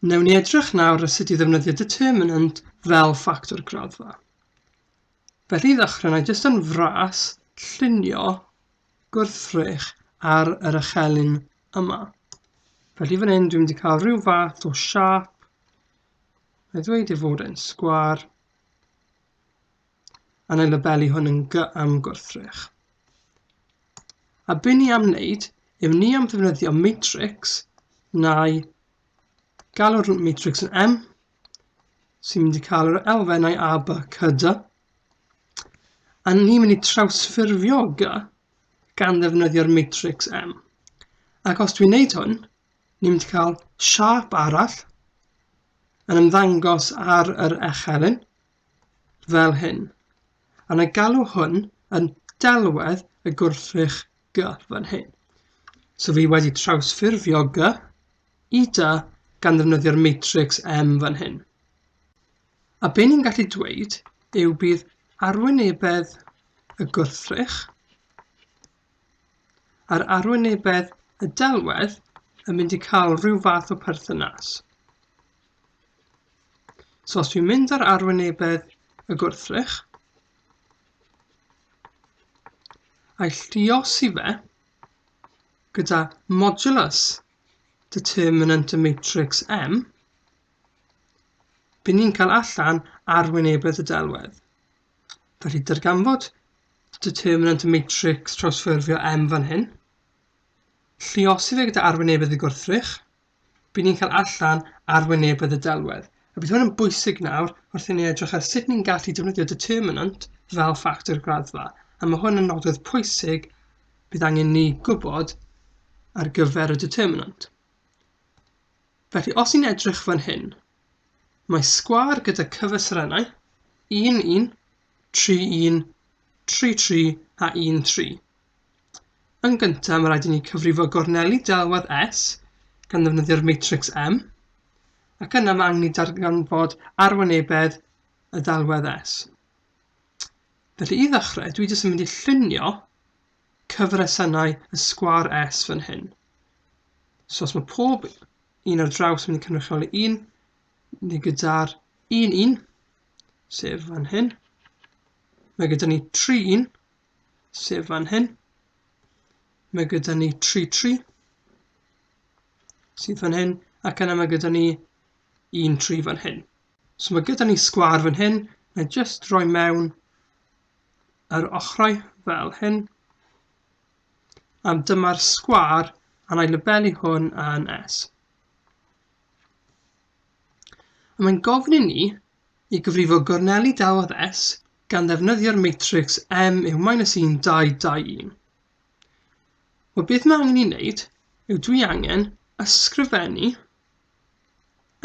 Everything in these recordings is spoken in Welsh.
Newn ni edrych nawr ar sut i ddefnyddio determinant fel ffactor graddfa. Felly i ddechrau, na jyst yn fras llunio gwrthrych ar yr ychelyn yma. Felly fan hyn dwi'n mynd i cael rhyw fath o siap. Neu ddweud ei fod e'n sgwar. A neu labelu hwn yn G am gwrthrych. A be ni am wneud yw ni am ddefnyddio matrix neu galw'r matrix yn M sy'n mynd i cael yr elfennau A, B, C, D. A ni'n mynd i trawsffurfio G gan ddefnyddio'r matrix M. Ac os dwi'n gwneud hwn, ni'n mynd i cael siap arall yn ymddangos ar yr echelyn fel hyn. A na galw hwn yn delwedd y gwrthrych G fan hyn. So fi wedi trawsffurfio G i D gan ddefnyddio'r matrix M fan hyn. A be ni'n gallu dweud yw bydd arwynebedd y gwrthrych a'r arwynebedd y delwedd yn mynd i cael rhyw fath o perthynas. So os dwi'n mynd ar arwynebedd y gwrthrych a'i lluosi fe gyda modulus determinant y matrix M, bydd ni'n cael allan arwynebedd y delwedd. Felly darganfod determinant y matrix trawsffurfio M fan hyn, lluosi fe gyda arwynebedd y gwrthrych, bydd ni'n cael allan arwynebedd y delwedd. A bydd hwn yn bwysig nawr wrth i ni edrych ar sut ni'n gallu defnyddio determinant fel ffactor graddfa. A mae hwn yn nodwedd pwysig bydd angen ni gwybod ar gyfer y determinant. Felly os ni'n edrych fan hyn, mae sgwar gyda cyfesurennau 1, 1, 3, 1, 3, 3 a 1, 3. Yn gyntaf, mae rhaid i ni cyfrifo gorneli delwedd S gan ddefnyddio'r matrix M, ac yna mae angen i darganfod arwynebedd y delwedd S. Felly i ddechrau, dwi jyst yn mynd i llunio cyfresennau y sgwar S fan hyn. So os mae pob un ar draws yn mynd i cynrychioli 1, ni gyda'r 1, 1, sef fan hyn. Mae gyda ni 3, 1, sef fan hyn. Mae gyda ni 3, 3, sydd fan hyn. Ac yna mae gyda ni 1, 3 fan hyn. So mae gyda ni sgwar fan hyn. Na jyst rhoi mewn yr ochrau fel hyn. A dyma'r sgwar a na i labelu hwn yn S. A mae'n gofyn i ni i gyfrifo gorneli delwedd S gan ddefnyddio'r matrix M yw -1, 2, 2, 1. Wel, beth mae angen i wneud yw dwi angen ysgrifennu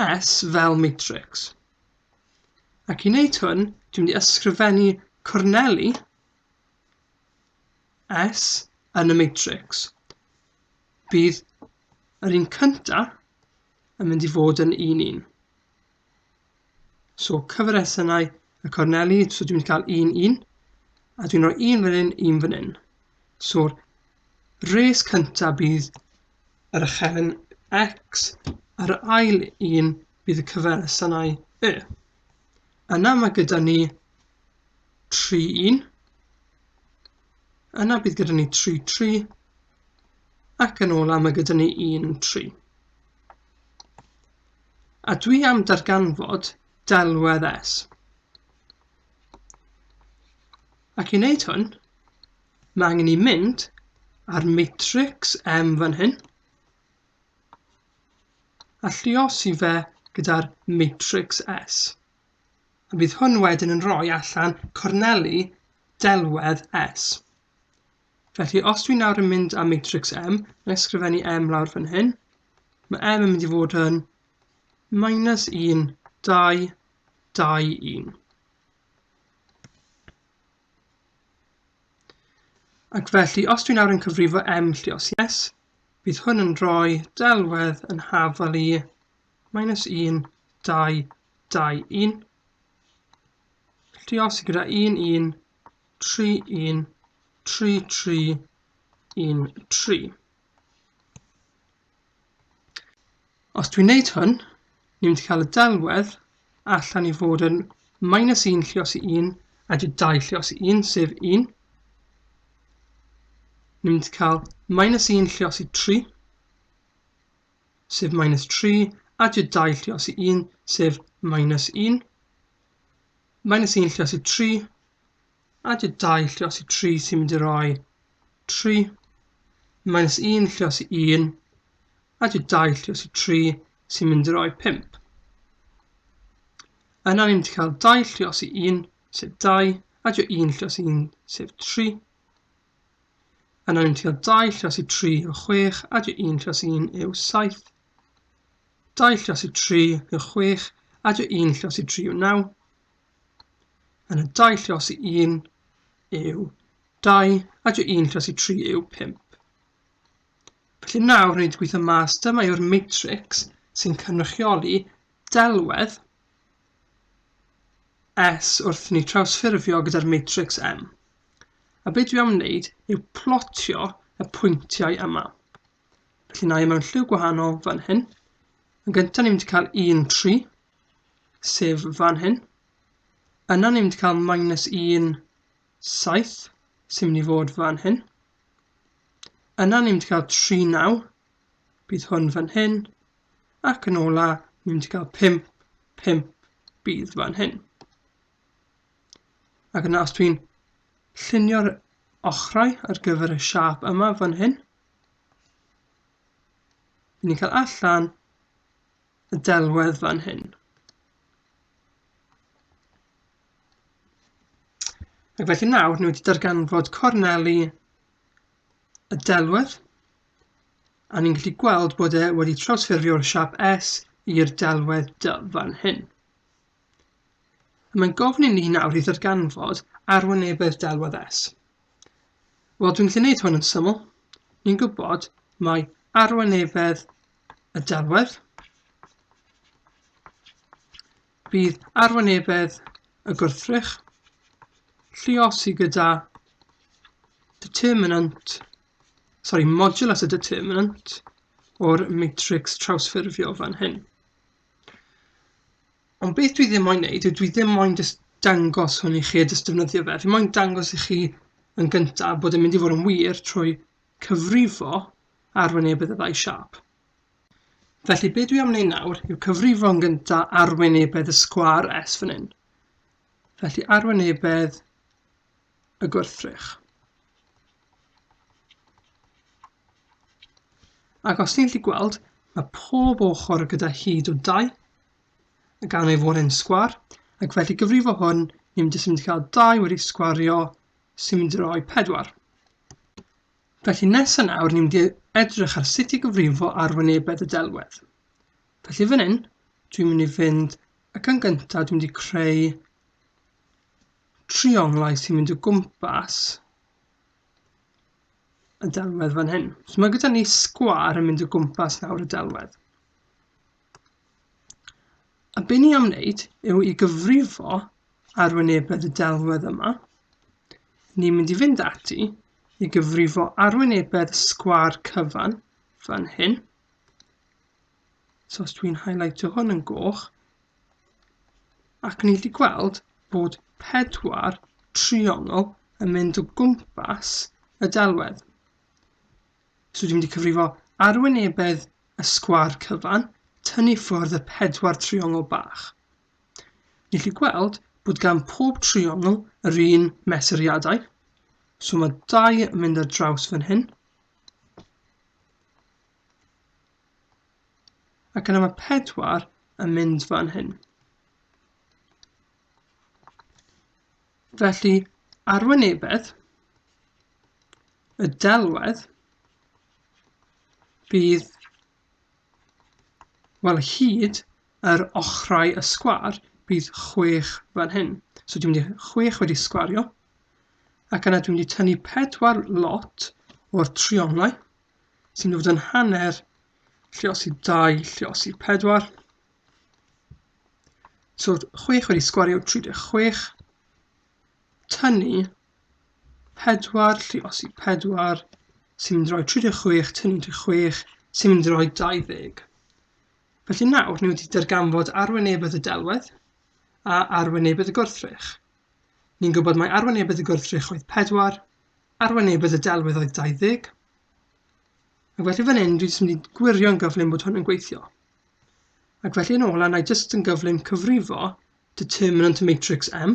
S fel matrix. Ac i wneud hwn, dwi'n mynd i ysgrifennu corneli S yn y matrix. Bydd yr un cyntaf yn mynd i fod yn 1, 1. So cyfresennau y corneli, so dwi'n mynd i cael 1, 1, a dwi'n rhoi 1 fan hyn, 1 fan hyn. So res cyntaf bydd yr ychelyn X, ar y ail un bydd y cyfresennau Y. Yna mae gyda ni 3, 1, yna bydd gyda ni 3, 3, ac yn ola mae gyda ni 1, 3. A dwi am darganfod delwedd S. Ac i wneud hwn, mae angen i mynd ar matrix M fan hyn, a lluosi fe gyda'r matrix S. A bydd hwn wedyn yn rhoi allan corneli delwedd S. Felly, os dwi nawr yn mynd â matrix M, neu ysgrifennu M lawr fan hyn, mae M yn mynd i fod yn -1, 2, 2, 1. Ac felly, os dwi nawr yn cyfrifo M lluosi S, bydd hwn yn rhoi delwedd yn hafal i -1, 2, 2, 1. Lluosi gyda 1, 1, 3, 1, 3, 3, 1, 3. Os dwi'n wneud hwn, ni'n mynd i cael y delwedd allan i fod yn -1 lluos i 1 a 2 lluos i 1, sef 1. Ni'n mynd i cael -1 lluos i 3, sef -3, a 2 lluos i 1, sef -1. -1 lluos i 3, a 2 lluos i 3 sy'n mynd i roi 3, -1 lluos i 1, a 2 lluos i 3 sy'n mynd i roi 5. Yna ni'n mynd i cael 2 lluos i 1, sef 2, a 1 lluos i 1, sef 3. Yna ni'n mynd i cael 2 lluos i 3 yw 6, a 1 lluos i 1 yw 7. 2 lluos i 3 yw 6, a 1 lluos i 3 yw 9. Yna 2 lluos i 1 yw 2, a 1 lluos i 3 yw 5. Felly nawr ni wedi gweithio mas, dyma yw'r matrix sy'n cynrychioli delwedd S wrth ni trawsffurfio gyda'r matrix M. A beth dwi am wneud yw plotio y pwyntiau yma. Felly na i mewn lliw gwahanol fan hyn. Yn gyntaf ni'n mynd i cael 1, 3, sef fan hyn. Yna ni'n mynd i cael -1, 7, sy'n mynd i fod fan hyn. Yna ni'n mynd i cael 3, 9, bydd hwn fan hyn. Ac yn ola, ni'n mynd i cael 5, 5, bydd fan hyn. Ac yna os dwi'n llunio'r ochrau ar gyfer y siap yma fan hyn, ni'n cael allan y delwedd fan hyn. Ac felly nawr ni wedi darganfod corneli y delwedd, a ni'n gallu gweld bod e wedi trawsffurfio'r siap S i'r delwedd D fan hyn. Mae'n gofyn i ni nawr i ddarganfod arwynebedd delwedd S. Wel, dwi'n gallu gwneud hwn yn syml. Ni'n gwybod mae arwynebedd y delwedd bydd arwynebedd y gwrthrych lluosi gyda modulus y determinant o'r matrix trawsffurfio fan hyn. Ond beth dwi ddim moyn wneud yw dwi ddim moyn dangos hwn i chi a ddefnyddio fe. Fi moyn dangos i chi yn gyntaf bod yn mynd i fod yn wir trwy cyfrifo arwynebedd y ddau siap. Felly beth dwi am wneud nawr yw cyfrifo yn gyntaf arwynebedd y sgwâr S fan hyn. Felly arwynebedd y gwrthrych. Ac os ni'n gallu gweld, mae pob ochr gyda hyd o 2, gan ei fod yn sgwâr, ac felly gyfrifo hwn, ni'n mynd i cael 2 wedi sgwario sy'n mynd i roi 4. Felly nesaf nawr, ni'n mynd i edrych ar sut i gyfrifo arwynebedd y delwedd. Felly fan hyn, dwi'n mynd i fynd, ac yn gyntaf, dwi'n mynd i creu trionglau sy'n mynd o gwmpas y delwedd fan hyn. So mae gyda ni sgwâr yn mynd o gwmpas nawr y delwedd. A be ni am wneud yw i gyfrifo arwynebedd y delwedd yma. Ni'n mynd i fynd ati i gyfrifo arwynebedd sgwâr cyfan fan hyn. So os dwi'n highlightio hwn yn goch, ac ni'n gallu gweld bod 4 triongl yn mynd o gwmpas y delwedd. So dwi'n mynd i cyfrifo arwynebedd y sgwâr cyfan, tynnu ffwrdd y 4 triongl bach. Ni'n gallu gweld bod gan pob triongl yr un mesuriadau. So mae 2 yn mynd ar draws fan hyn. Ac yna mae 4 yn mynd fan hyn. Felly, arwynebedd y delwedd bydd, wel, hyd yr ochrau y sgwâr bydd 6 fan hyn. So dwi'n mynd i 6 wedi sgwario, ac yna dwi'n mynd i tynnu 4 lot o'r trionglau, sy'n mynd i fod yn hanner lluosi 2 lluosi 4. So 6 wedi sgwario 36, tynnu 4 lluosi 4, sy'n mynd i roi 36 tynnu 6, sy'n mynd i roi 20. Felly nawr ni wedi darganfod arwynebedd y delwedd a arwynebedd y gwrthrych. Ni'n gwybod mai arwynebedd y gwrthrych oedd 4, arwynebedd y delwedd oedd 20. Ac felly fan hyn dwi jyst yn mynd i gwirio yn gyflym bod hwn yn gweithio. Ac felly yn ola, na i jyst yn gyflym cyfrifo determinant y matrix M.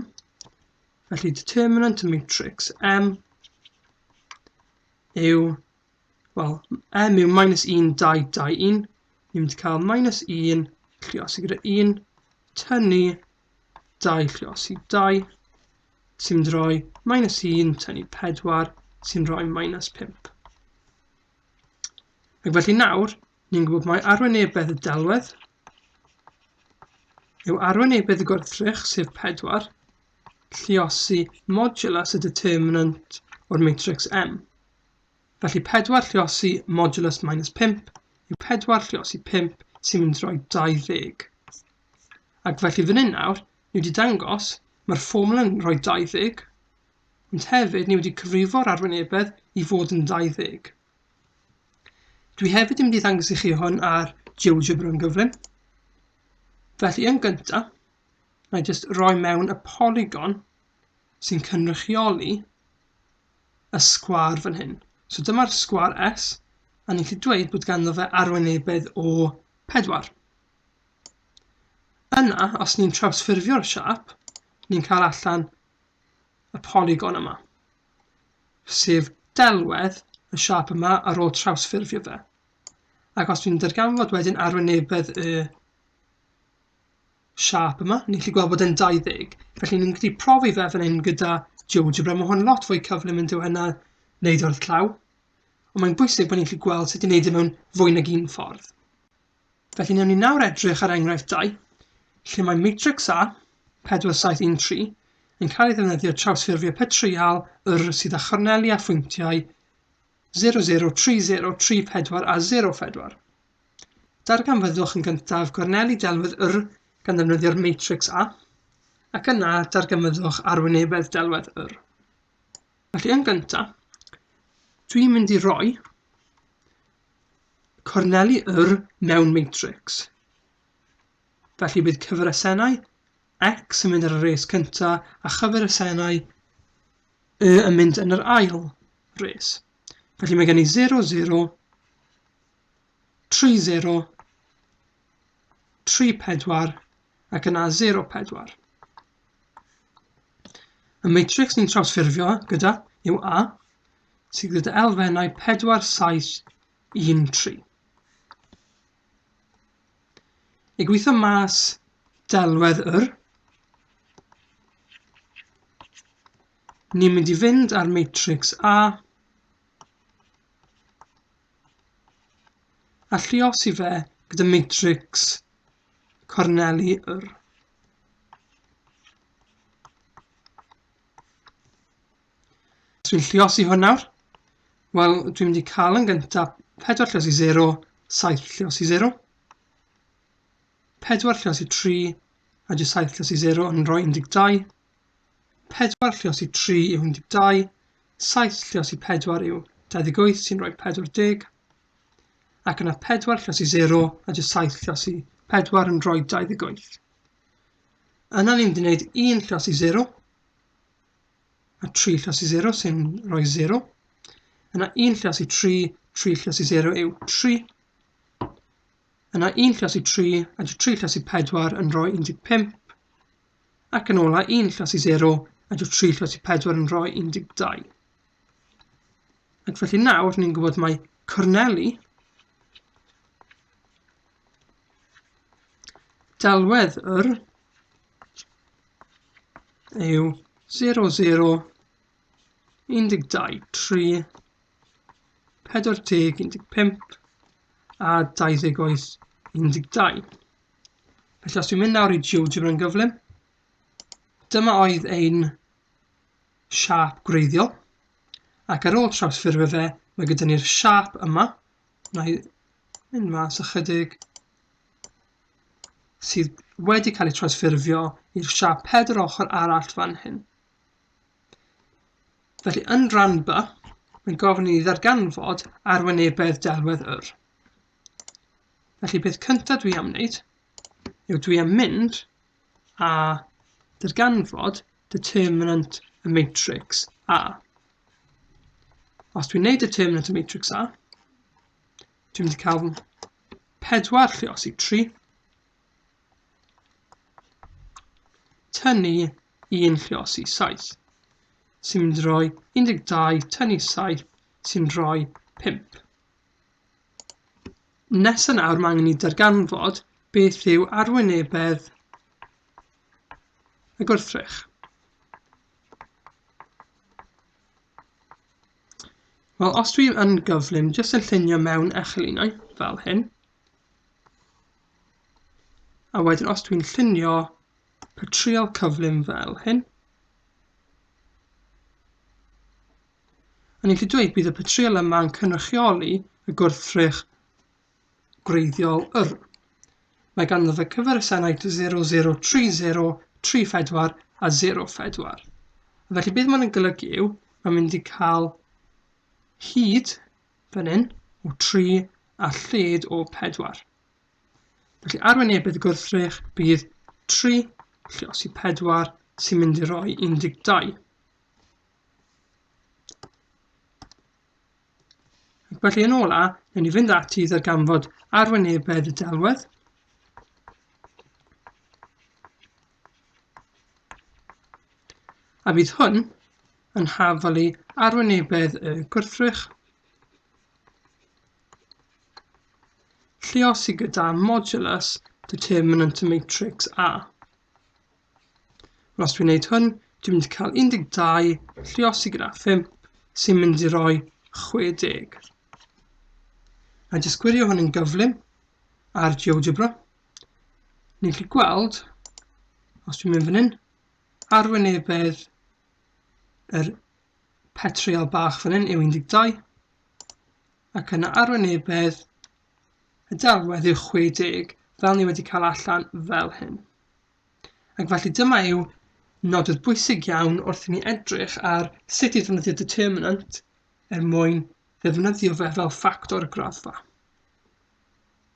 Felly determinant y matrix M yw, wel, M yw minus 1, 2, 2, 1. Ni'n mynd i cael minus 1 lluosi gyda 1, tynnu 2 lluosi 2, sy'n rhoi minus 1 tynnu 4, sy'n rhoi minus 5. Ac felly nawr, ni'n gwybod mai arwynebedd y delwedd yw arwynebedd y gwrthrych, sef 4, lluosi modulus y determinant o'r matrix M. Felly 4 lluosi modulus minus 5 yw 4 lluosi 5 sy'n mynd rhoi 20. Ac felly fan hyn nawr, ni wedi dangos mae'r fformula yn rhoi 20, ond hefyd ni wedi cyfrifo'r arwynebedd i fod yn 20. Dwi hefyd yn mynd i ddangos i chi hwn ar GeoGebra yn gyflym. Felly yn gyntaf, na i jyst roi mewn y polygon sy'n cynrychioli y sgwâr fan hyn. So dyma'r sgwâr S, a ni'n gallu dweud bod ganddo fe arwynebedd o 4. Yna, os ni'n trawsffurfio'r siap, ni'n cael allan y polygon yma, sef delwedd y siap yma ar ôl trawsffurfio fe. Ac os dwi'n darganfod wedyn arwynebedd y siap yma, ni'n gallu gweld bod e'n 20. Felly ni'n gallu profi fe fan hyn gyda GeoGebra. Mae hwn lot fwy cyflym yn dyw hynna wneud o'r llaw. Ond mae'n bwysig bod ni'n gallu gweld sut i wneud e mewn fwy nag un ffordd. Felly newn ni nawr edrych ar enghraifft 2, lle mae matrix A, 4713, yn cael ei ddefnyddio trawsffurfio petrial sydd â chorneli a phwyntiau 0, 0, 3, 0, 3, 4 a 0, 4. Darganfyddwch yn gyntaf gorneli delwedd gan ddefnyddio'r matrix A, ac yna darganfyddwch arwynebedd delwedd Felly yn gyntaf, dwi'n mynd i roi corneli mewn matrix. Felly bydd cyfresennau X yn mynd ar y res cyntaf a chyfresennau Y yn mynd yn yr ail res. Felly mae gen i 0, 0, 3, 0, 3, 4 ac yna 0, 4. Y matrix ni'n trawsffurfio gyda yw A, sydd gyda elfennau 4, 7, 1, 3. I gweithio mas delwedd ni'n mynd i fynd ar matrix A a lluosi fe gyda matrix corneli Os dwi'n lluosi hwn nawr, wel, dwi'n mynd i cael yn gyntaf 4 lluosi 0, 7 lluosi 0, 4 lluosi 3, a jyst 7 lluosi 0 yn rhoi 12, 4 lluosi 3 yw 12, 7 lluosi 4 yw 28 sy'n rhoi 40, ac yna 4 lluosi 0 a jyst 7 lluosi 4 yn rhoi 28. Yna ni'n mynd i wneud 1 lluosi 0 a 3 lluosi 0 sy'n rhoi 0. Yna 1 lluosi 3, 3 lluosi 0 yw 3. Yna 1 lluosi 3 a 3 lluosi 4 yn rhoi 15. Ac yn ola 1 lluosi 0 a 3 lluosi 4 yn rhoi 12. Ac felly nawr ni'n gwybod mai corneli delwedd yw 0, 0, 12, 3, 40, 15 a 28, 12. Felly os dwi'n mynd nawr i GeoGebra yn gyflym, dyma oedd ein siap gwreiddiol, ac ar ôl trawsffurfio fe, mae gyda ni'r siap yma, na i mynd mas ychydig, sydd wedi cael ei trawsffurfio i'r siap 4 ochr arall fan hyn. Felly yn rhan B, mae'n gofyn i ni ddarganfod arwynebedd delwedd Felly beth cyntaf dwi am wneud yw dwi am mynd a darganfod determinant y matrix A. Os dwi'n gwneud determinant y matrix A, dwi'n mynd i cael 4 lluosi 3 tynnu 1 lluosi 7, sy'n mynd i roi 12 tynnu 7 sy'n rhoi 5. Nesa nawr mae angen i darganfod beth yw arwynebedd y gwrthrych. Wel, os dwi yn gyflym jyst yn llunio mewn echelunau fel hyn, a wedyn os dwi'n llunio patrial cyflym fel hyn, a ni'n gallu dweud bydd y patrial yma'n cynrychioli y gwrthrych gwreiddiol yr. Mae ganddo fe cyferbyniaeth 0, 0, 3, 0, 3, 4 a 0, 4. Felly beth mae'n golygu yw, mae'n mynd i cael hyd fan hyn o 3 a lled o 4. Felly arwynebedd y gwrthrych bydd 3 lluosi 4 sy'n mynd i roi 12. Felly yn ola, newn ni fynd ati i ddarganfod arwynebedd y delwedd. A bydd hwn yn hafalu arwynebedd y gwrthrych lluosi gyda modulus determinant y matrix A. Os dwi'n gwneud hwn, dwi'n mynd i cael 12 lluosi gyda 5 sy'n mynd i roi 60. A jyst gwirio hwn yn gyflym ar GeoGebra. Ni'n gallu gweld, os dwi'n mynd fan hyn, arwynebedd yr patrial bach fan hyn yw 12, ac yna arwynebedd y delwedd yw 60, fel ni wedi cael allan fel hyn. Ac felly dyma yw nodwedd bwysig iawn wrth i ni edrych ar sut i ddefnyddio determinant mwyn ddefnyddio fe fel ffactor y graddfa.